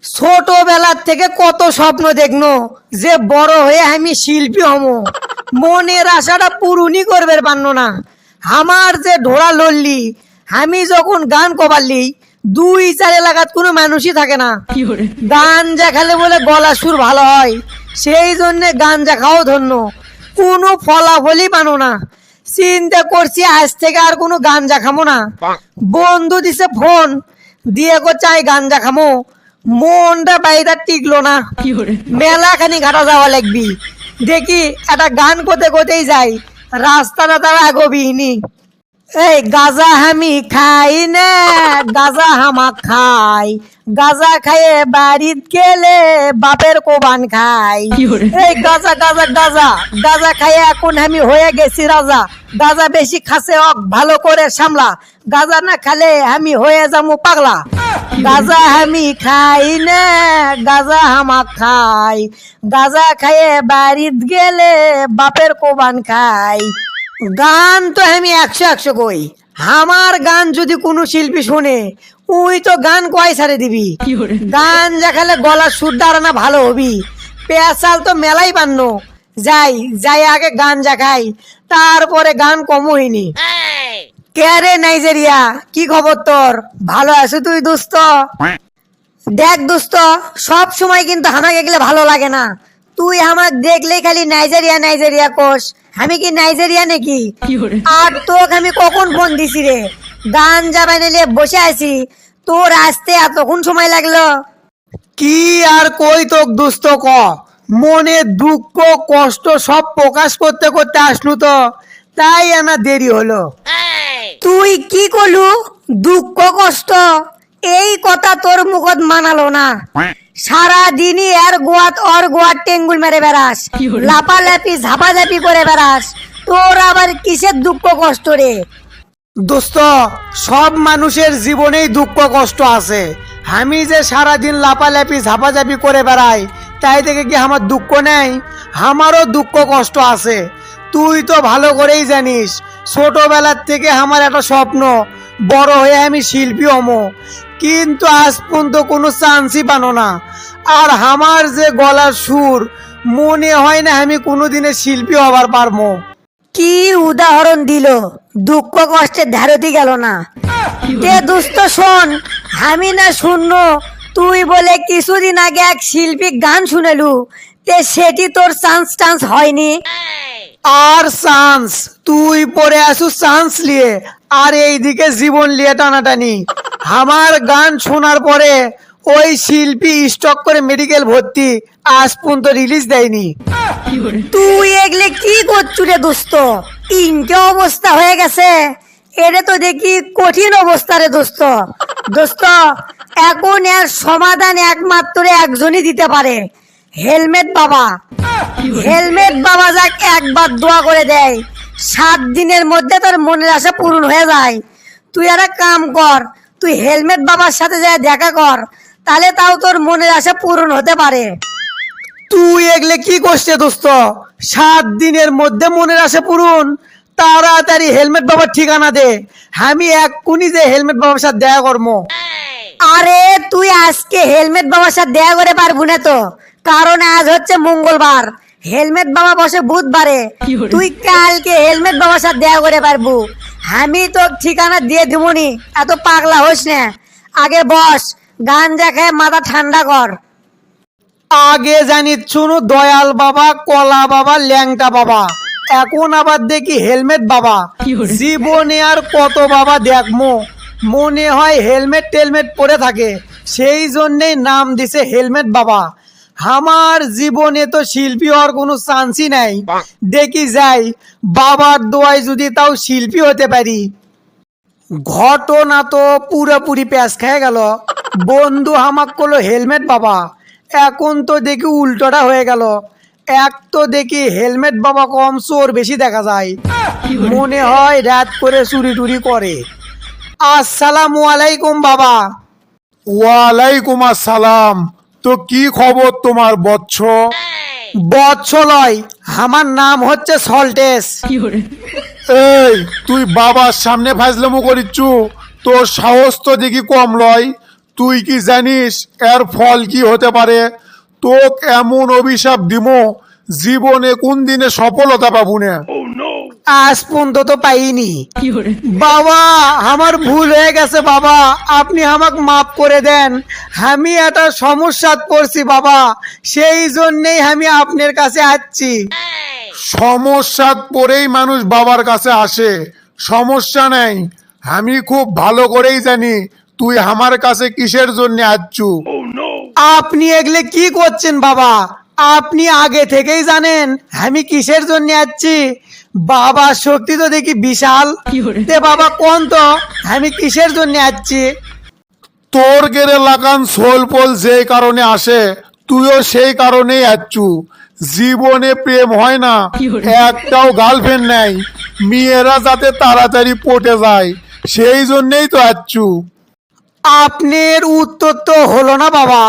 ছোটবেলার থেকে কত স্বপ্ন দেখনো যে বড় হয়ে আমি শিল্পী হমো, মনের আশাটা পূরণই করবে পারনো না। আমার যে ঢোড়া লড়লি, আমি যখন গান কবারলি 2-4 এলাকাত কোনো মানুষই থাকে না। গান যা খেলে বলে গলা সুর ভালো হয়, সেই জন্য গান যা খাও ধন্য, কোনো ফলাফলই পানো না। চিন্তা করছি আজ থেকে আর কোনো গাঞ্জা খামো না। বন্ধু দিছে ফোন দিয়ে চাই গাঞ্জা খামো, মনটা বাইরে টিকলো না। মেলা খানি ঘাটা যাওয়া লাগবি, দেখি একটা গান করতে করতেই যাই, রাস্তাটা তারা আগবিহীনি। এই গাজা আমি খাই না, গাজা হামা খাই, গাজা খাইয়ে বাড়িত গেলে বাপের কোবান খাই। এই গাজা গাজা গাজা গাজা খাইয়ে এখন আমি হয়ে গেছি রাজা। গাজা বেশি খাসে অক ভালো করে সামলা, গাজা না খালে আমি হয়ে যাবো পাগলা। গাজা আমি খাই না, গাজা হামা খাই, গাজা খাইয়ে বাড়িত গেলে বাপের কোবান খাই। গান তো আমি 100 কই, আমার গান যদি কোনো শিল্পী শুনে উই তো গান কয় ছাড়ে দিবি। গান যা খেলে গলার সুর দাঁড়ানা ভালো হবি, পেঁচাল তো মেলাই পান্ন। যাই যাই আগে গান যা খাই, তারপরে গান কম হইনি। কে রে নাইজেরিয়া, কি খবর তোর? ভালো আছো তুই দোস্ত? দেখ দোস্ত, সব সময় কিন্তু আমাকে গেলে ভালো লাগে না। তুই আমার দেখলেই খালি নাইজেরিয়া নাইজেরিয়া কোষ, আমি কি নাইজেরিয়া নাকি? আর তোকে আমি কখন ফোন দিছি রে? গান যাবাই নিলে বসে আছি, তোর আসতে এতক্ষণ সময় লাগলো? কি আর কই তোক দোস্ত ক, মনে দুঃখ কষ্ট সব প্রকাশ করতে করতে আসলু তো, তাই আমার দেরি হলো। তুই কি করলু? দুঃখ কষ্ট এই কথা তোর মুখত মানালো না। সারা দিনই এর গোয়াত ওর গোয়াত টেঙ্গুল মেরে বেড়াস, লাপালাপি ঝাপাঝাপি করে বেড়াস, তোর আবার কিসের দুঃখ কষ্ট রে? দোস্ত, সব মানুষের জীবনেই দুঃখ কষ্ট আছে। আমি যে সারাদিন লাপালাপি ঝাপাঝাপি করে বেড়াই, তাই থেকে কি আমার দুঃখ নেই? আমারও দুঃখ কষ্ট আছে। তুই তো ভালো করেই জানিস, ছোটবেলার থেকে আমার একটা স্বপ্ন বড় হয়ে আমি শিল্পী হমো, কিন্তু আজ পর্যন্ত কোনো চান্সই পানো না। আর আমার যে গলার সুর, মনে হয় না আমি কোনোদিনে শিল্পী হবার পারবো। কি উদাহরণ দিল, দুঃখ কষ্টের ধারতি গেল না। তে দোস্ত শোন, আমি না শুনল তুই বলে কিছুদিন আগে এক শিল্পী গান শুনেলু, তে সেটি তোর চান্স হয়নি? আর চান্স? তুই পরে আসু চান্স লিয়ে, আর এইদিকে জীবন লিয়ে টানাটানি। আমার গান শোনার পরে ওই শিল্পী স্টক করে মেডিকেল ভর্তি, আজ পর্যন্ত রিলিজ দেয়নি। তুই এগলে কি করছু রে দোস্ত? তিনটে অবস্থা হয়ে গেছে, এটা তো দেখি কঠিন অবস্থা রে দোস্ত। দোস্ত, এখন এর সমাধান একমাত্র একজনই দিতে পারে, হেলমেট বাবা। হেলমেট বাবা যাক একবার দোয়া করে দেয়, 7 দিনের মধ্যে তোর মনের আশা পূরণ হয়ে যায়। তুই একটা কাম কর, তুই হেলমেট বাবার সাথে যায় দেখা কর, তাহলে তাও তোর মনের আশা পূরণ হতে পারে। তুই এগলে কি করছে দোস্ত? 7 দিনের মধ্যে মনের আশা পূরণ? তাড়াতাড়ি হেলমেট বাবার ঠিকানা দে, আমি এক্ষুনি যে হেলমেট বাবার সাথে দেখা করবো। আরে তুই আজকে হেলমেট বাবার সাথে দেখা করে পারবো না তো, কারণ আজ হচ্ছে মঙ্গলবার, হেলমেট বাবা বসে বুধবারে। তুই কালকে হেলমেট বাবার সাথে দেখা করে পারবো। আমি তো ঠিকানা দিয়ে দিবনি, এত পাগলা হোস না। আগে বস, গাঞ্জা খেয়ে মাথা ঠান্ডা কর। আগে জানি শুনো দয়াল বাবা, কলা বাবা, ল্যাংটা বাবা, এখন আবার দেখি হেলমেট বাবা। জীবনে আর কত বাবা দেখমো, মনে হয় হেলমেট টেলমেট পরে থাকে, সেই জন্যেই নাম দিছে হেলমেট বাবা। আমার জীবনে তো শিল্পী হওয়ার কোনো চান্সই নাই, দেখি যাই বাবার দোয়ায় যদি তাও শিল্পী হতে পারি। ঘটনা তো পুরোপুরি প্যাঁচ খেয়ে গেল। বন্ধু আমাক করলো হেলমেট বাবা, এখন তো দেখি উল্টোটা হয়ে গেল। এক তো দেখি হেলমেট বাবা কম, চোর বেশি দেখা যায়, মনে হয় রাত করে চুরি টুরি করে। আসসালামু আলাইকুম বাবা। ওয়ালাইকুম আসসালাম। তো কি খবর তোমার বৎস? বৎস লয়, আমার নাম হচ্ছে সল্টেস। এই তুই বাবার সামনে ফাজলামো করিচ্ছু? তোর সাহস তো দেখি কম লয়। তুই কি জানিস এর ফল কি হতে পারে? তোকে এমন অভিশাপ দিমো, জীবনে কোন দিনে সফলতা পাবো না। আজ পর্যন্ত তো পাইনি। বাবা, আমার ভুল হয়ে গেছে বাবা, আপনি আমাকে মাফ করে দেন। আমি একটা সমস্যাত পড়ছি বাবা, সেই জন্যেই আমি আপনার কাছে আসছি। সমস্যাত পড়েই মানুষ বাবার কাছে আসে, সমস্যা নেই। আমি খুব ভালো করেই জানি তুই আমার কাছে কিসের জন্য আসছু। আপনি এগুলো কি করছেন বাবা? আপনি আগে থেকেই জানেন আমি কিসের জন্য আসছি। বাবা শক্তি তো দেখি বিশাল। তে বাবা কোন তো আমি কিসের জন্য আসছি? তোর গেরে লাগান সোলপোল যে কারণে আসে, তুইও সেই কারণেই আসছু। জীবনে প্রেম হয় না, একটাও গার্লফ্রেন্ড নেই, মেয়েরা যাতে তাড়াতাড়ি পটে যায়, সেই জন্যেই তো আসছু। আপনার উত্তর তো হলো না বাবা,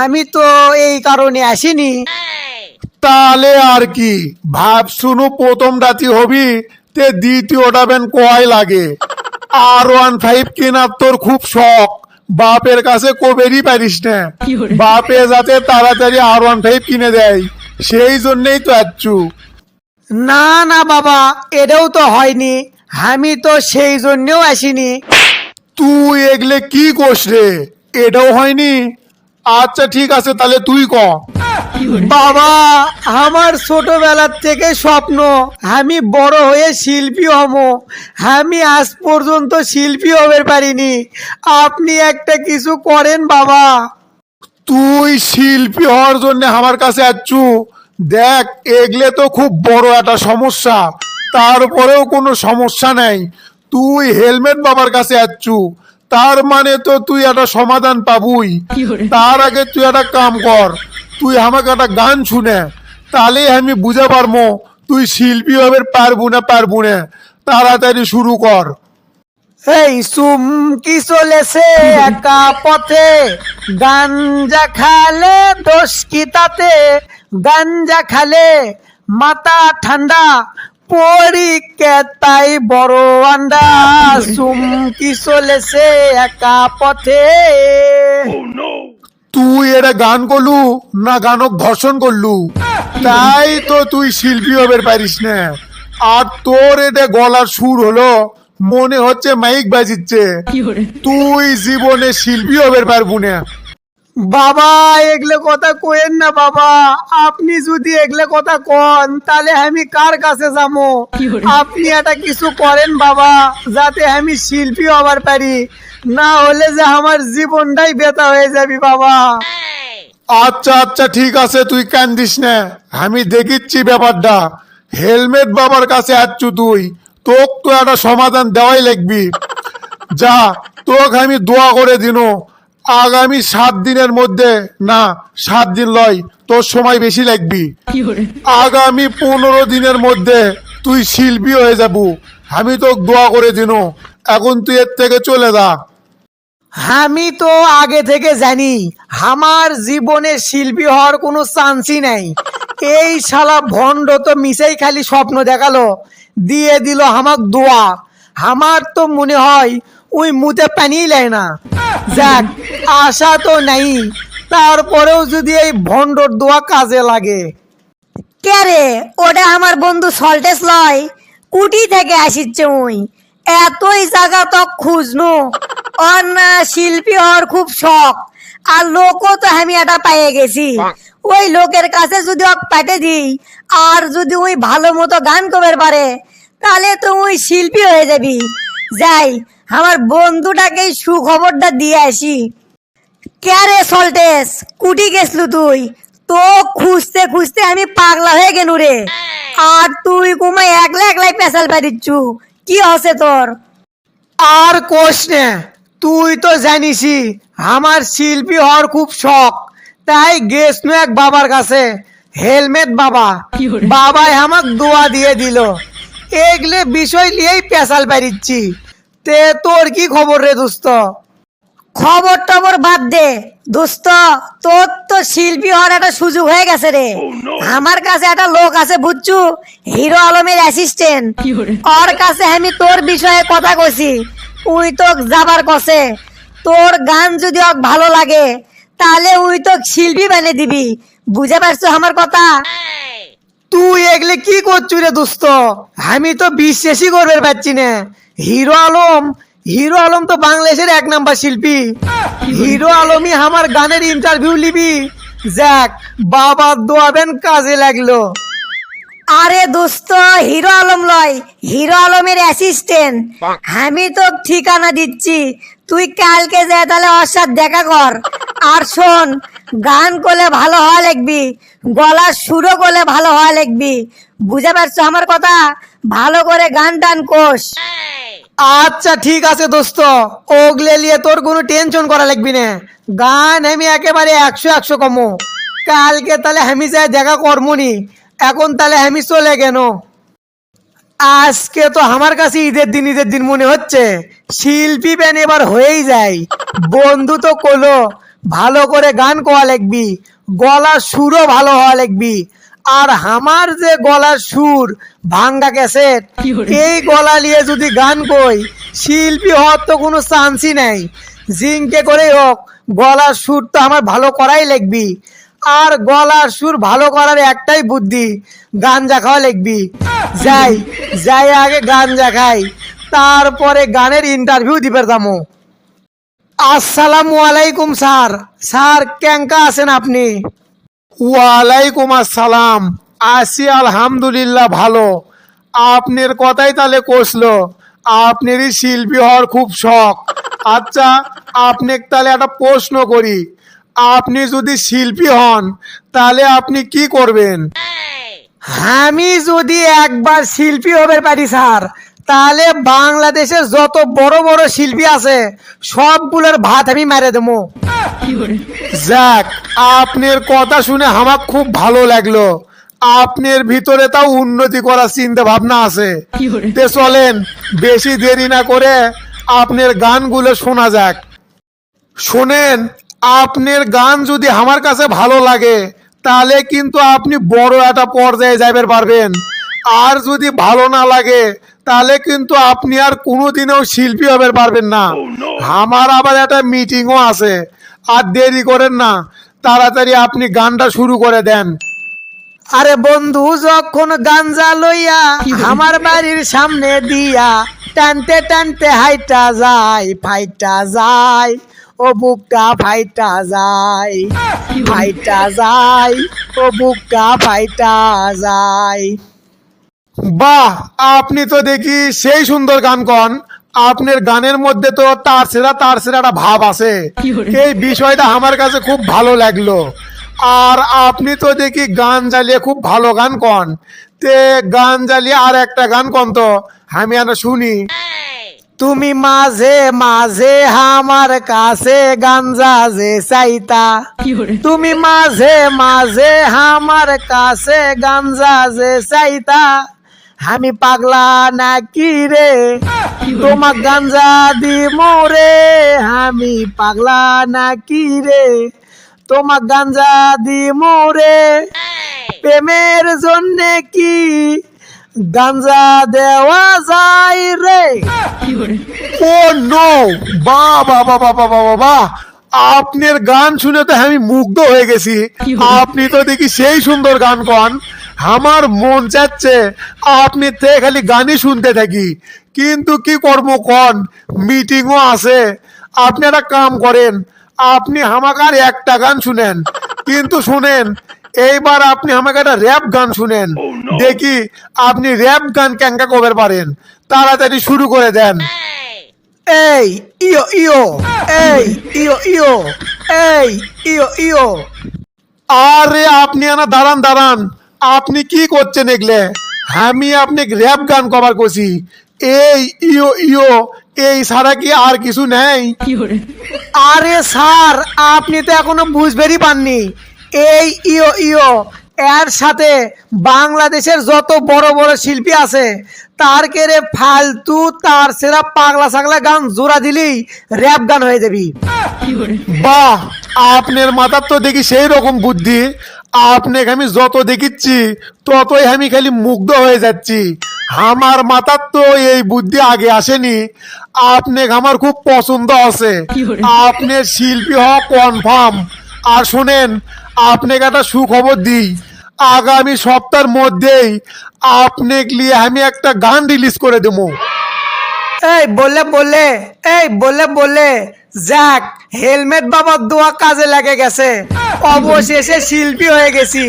আমি তো এই কারণে আসিনি। তাহলে আর কি ভাব শুনু, প্রথম রাতি হবি তে দ্বিতীয়টা বেন কয় লাগে। R15 কেনার তোর খুব শখ, বাপের কাছে কবেরই পারিস না। বাপে যাতে তাড়াতাড়ি R15 কিনে দেয়, সেই জন্যেই তো আসছু। না না বাবা, এটাও তো হয়নি, আমি তো সেই জন্যও আসিনি। তুই এগলে কি কোস রে? এটাও হয়নি? আচ্ছা ঠিক আছে, তাহলে তুই ক। বাবা, আমার ছোটবেলার থেকে স্বপ্ন আমি বড় হয়ে শিল্পী হব। আমি আজ পর্যন্ত শিল্পী হতে পারিনি, আপনি একটা কিছু করেন বাবা। তুই শিল্পী হওয়ার জন্য আমার কাছে আসছু? দেখ, এগলে তো খুব বড় একটা সমস্যা, তারপরেও কোনো সমস্যা নেই। তুই হেলমেট বাবার কাছে আসছু, তার মানে তো তুই একটা সমাধান পাবুই। তার আগে তুই একটা কাম কর, তুই আমাকে একটা গান শুনে, তাহলেই আমি বুঝে পারবো তুই শিল্পী হবে পারবু না। তাড়াতাড়ি শুরু কর। এই চুমকি চলেছে একা পথে, গাঞ্জা খালে দোষ কি তাতে? গাঞ্জা খালে মাথা ঠান্ডা, পরীক্ষা তাই বড় আন্ডা। চুমকি চলেছে একা পথে। তুই এটা গান করলু না গানক ধর্ষণ করলু? তাই তো তুই শিল্পী হবে পারিস না। আর তোর এটা গলার সুর হলো, মনে হচ্ছে মাইক বাজিচ্ছে। তুই জীবনে শিল্পী হবে পারবু না। বাবা, এগুলো কথা কইেন না বাবা, আপনি যদি এগুলো কথা কন তাহলে আমি কার কাছে যাবো? আপনি একটা কিছু করেন বাবা, যাতে আমি শিল্পী হবার পারি, না হলে যে আমার জীবনটাই বেতা হয়ে যাবি বাবা। আচ্ছা আচ্ছা ঠিক আছে, তুই কান্দিস না, আমি দেখিচ্ছি ব্যাপারটা। হেলমেট বাবার কাছে আসছু তুই, তোক তো একটা সমাধান দেওয়াই লাগবি। যা, তোকে আমি দোয়া করে দিনো, আগামী 7 দিনের মধ্যে, না 7 দিন লয়, তোর সময় বেশি লাগবি, আগামী 15 দিনের মধ্যে তুই শিল্পী হয়ে যাবু। আমি তোকে দোয়া করে দিনো, এখন তুই এর থেকে চলে যা। আমি তো আগে থেকে জানি আমার জীবনে শিল্পী হওয়ার কোনো চান্সই নাই। এই শালা ভণ্ড তো মিশাই খালি স্বপ্ন দেখালো, দিয়ে দিল আমাক দোয়া। আমার তো মনে হয় ওই মুতে পানি লেয় না। যাক, আশা তো নাই, তারপরেও যদি এই ভণ্ডর দোয়া কাজে লাগে। কে রে, ওটা আমার বন্ধু সল্টেস লয়, কুটি থেকে আসিচ্ছে। ওই এতই জায়গা তো খুঁজনু, ওর না শিল্পী হওয়ার খুব শখ। আর লোকও তো আমি এটা পাইয়ে গেছি, ওই লোকের কাছে যদি ওক পাঠে দিই, আর যদি ওই ভালো মতো গান করবে পারে, তাহলে তো ওই শিল্পী হয়ে যাবি। যাই, আমার বন্ধুটাকে এই সুখবরটা দিয়ে আসি। কে রে সল্টেস, কুটি গেছলু তুই? তো খুঁজতে খুঁজতে আমি পাগলা হয়ে গেলু রে। আর তুই কুমাই একলা একলাই পেশাল পারিচ্ছু, কি হচ্ছে তোর? আর কোষ না, তুই তো জানিসই আমার শিল্পী হওয়ার খুব শখ, তাই গেছনু এক বাবার কাছে, হেলমেট বাবা। বাবাই আমাক দোয়া দিয়ে দিল, এগলে বিষয় নিয়েই পেশাল পারিচ্ছি। তে তোর কি খবর রে দোস্ত? খবর টবর বাদ দে দোস্ত, তোর তো শিল্পী হওয়ার একটা সুযোগ হয়ে গেছে রে। আমার কাছে একটা লোক আছে বুঝছু, হিরো আলমের অ্যাসিস্ট্যান্ট। ওর কাছে আমি তোর বিষয়ে কথা কইছি, উই তো যাবার কছে। তোর গান যদি ওকে ভালো লাগে তাহলে উই তো শিল্পী বানিয়ে দিবি, বুঝে পারছো আমার কথা? তুই এগুলো কি করছু রে দোস্ত? আমি তো বিশ্বাসই করবে পারছি না। হিরো আলম, হিরো আলম তো বাংলাদেশের 1 নাম্বার শিল্পী। হিরো আলমই আমার গানের ইন্টারভিউ লিবি। যাক, বাবা দোয়াবেন কাজে লাগলো। আরে দোস্ত, হিরো আলম লয়, হিরো আলমের অ্যাসিস্ট্যান্ট। আমি তো ঠিকানা দিচ্ছি, তুই কালকে যা তাহলে ওর সাথে দেখা কর। আর শোন, গান করলে ভালো হওয়া লাগবি, গলার সুরও করলে ভালো হওয়া লাগবি, বুঝে পারছো আমার কথা? ভালো করে গান টান কোষ। আচ্ছা ঠিক আছে দোস্ত, ওগলে নিয়ে তোর কোনো টেনশন করা লাগবি না। গান আমি একেবারে 100 কমো। কালকে তাহলে আমি যাই দেখা করমুনি। এখন তাহলে আমি চলে গেল। আজকে তো আমার কাছে ঈদের দিন মনে হচ্ছে। শিল্পী ব্যান এবার হয়েই যায়। বন্ধু তো কলো ভালো করে গান কোয়া লাগবি, গলার সুরও ভালো হওয়া লাগবি। আর আমার যে গলার সুর ভাঙ্গা ক্যাসেট, এই গলা নিয়ে যদি গান কই, শিল্পী হওয়ার তো কোনো চান্সই নাই। জিঙ্কে করেই হোক গলার সুর তো আমার ভালো করাই লাগবি। আর গলার সুর ভালো করার একটাই বুদ্ধি, গাঞ্জা খাওয়া লাগবি। যাই যাই আগে গাঞ্জা খাই, তারপরে গানের ইন্টারভিউ দিবে যাবো। আসসালামু আলাইকুম স্যার। স্যার কেঙ্কা আছেন আপনি? ওয়ালাইকুম আসসালাম। আছি আলহামদুলিল্লাহ ভালো। আপনার কথাই তাহলে কষলো, আপনারই শিল্পী হওয়ার খুব শখ। আচ্ছা, আপনাকে তাহলে একটা প্রশ্ন করি। আপনি যদি শিল্পী হন তাহলে আপনি কি করবেন? আমি যদি একবার শিল্পী হতে পারি স্যার, তাহলে বাংলাদেশের যত বড় বড় শিল্পী আছে সবগুলোর ভাত আমি মেরে দেবো। যাক, আপনার কথা শুনে আমার খুব ভালো লাগলো। আপনার ভিতরে তাও উন্নতি করার চিন্তা ভাবনা আছে। তে চলেন, বেশি দেরি না করে আপনার গানগুলো শোনা যাক। শোনেন, আপনার গান যদি আমার কাছে ভালো লাগে তাহলে কিন্তু আপনি বড় একটা পর্যায়ে যাইতে পারবেন। আর যদি ভালো না লাগে তাহলে কিন্তু আপনি আর কোনোদিনও শিল্পী হতে পারবেন না। আমার আবার একটা মিটিংও আছে। আর দেরি করেন না, তাড়াতাড়ি আপনি গানটা শুরু করে দেন। আরে বন্ধু যখন গাঞ্জা লইয়া আমার বাড়ির সামনে দিয়া টানতে টানতে হাইটা যায়, ফাইটা যায়, ও বুকটা ফাইটা যায়, ফাইটা যায়, ও বুকটা ফাইটা যায়। বাহ, আপনি তো দেখি সেই সুন্দর গান কন। আপনার গানের মধ্যে তো তার সেরা একটা ভাব আছে। এই বিষয়টা আমার কাছে খুব ভালো লাগলো। আর আপনি তো দেখি গান জ্বালিয়ে খুব ভালো গান কন। তে গান জ্বালিয়ে আর একটা গান কন তো, আমি আর শুনি। তুমি মাঝে মাঝে আমার কাছে গাঞ্জা যে চাইতা, তুমি মাঝে মাঝে আমার কাছে গাঞ্জা যে চাইতা, আমি পাগলা নাকি রে তোমাক গাঞ্জা দি মোরে, আমি পাগলা নাকি রে তোমাক গাঞ্জা দি মোরে, প্রেমের জন্য কি গাঞ্জা দেওয়া যায় রে। ও নো, বাহ বাহ বাহ বাহ বাহ বাহ বাহ, আপনার গান শুনে তো আমি মুগ্ধ হয়ে গেছি। আপনি তো দেখি সেই সুন্দর গান কন। আমার মন চাচ্ছে আপনি তে খালি গানই শুনতে থাকি, কিন্তু কি করবো কন, মিটিংও আছে। আপনি একটা কাম করেন, আপনি আমাকে আর একটা গান শুনেন, কিন্তু শুনেন এইবার আপনি আমাকে একটা র্যাপ গান শুনেন। দেখি আপনি র্যাপ গান কেঙ্কা কবে পারেন। তাড়াতাড়ি শুরু করে দেন। এই ইয়ো ইয়ো, এই ইয়ো ইয়ো, এই ইয়ো ইয়ো। আরে আপনি আনা দাঁড়ান দাঁড়ান, আপনি কি করছেন এগলে? আমি আপনি র্যাপ গান কভার করছি। এই ইয়ো ইয়ো, এই ছাড়া কি আর কিছু নেই? আরে স্যার, আপনি তো এখনো বুঝবেরই পাননি। এই ইয়ো ইয়ো এর সাথে বাংলাদেশের যত বড় বড় শিল্পী আছে তার কেরে ফালতু তার সেরা পাগলা ছাগলা গান জোড়া দিলেই র্যাপ গান হয়ে যাবি। বাহ, আপনার মাথার তো দেখি সেই রকম বুদ্ধি। আপনাকে আমি যত দেখিচ্ছি ততই আমি খালি মুগ্ধ হয়ে যাচ্ছি। আমার মাথার তো এই বুদ্ধি আগে আসেনি। আপনি আমার খুব পছন্দ আছে, আপনার শিল্পী হওয়া কনফার্ম। আর শোনেন, আপনাকে একটা সুখবর দিই, আগামী সপ্তাহের মধ্যেই আপনাকে নিয়ে আমি একটা গান রিলিজ করে দেবো। এই বলে যাক, হেলমেট বাবার দোয়া কাজে লাগে গেছে, অবশেষে শিল্পী হয়ে গেছি।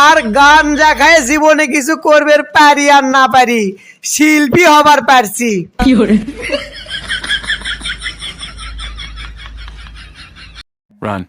আর গান যা খায় জীবনে কিছু করবে পারি আর না পারি, শিল্পী হবার পারছি। Run.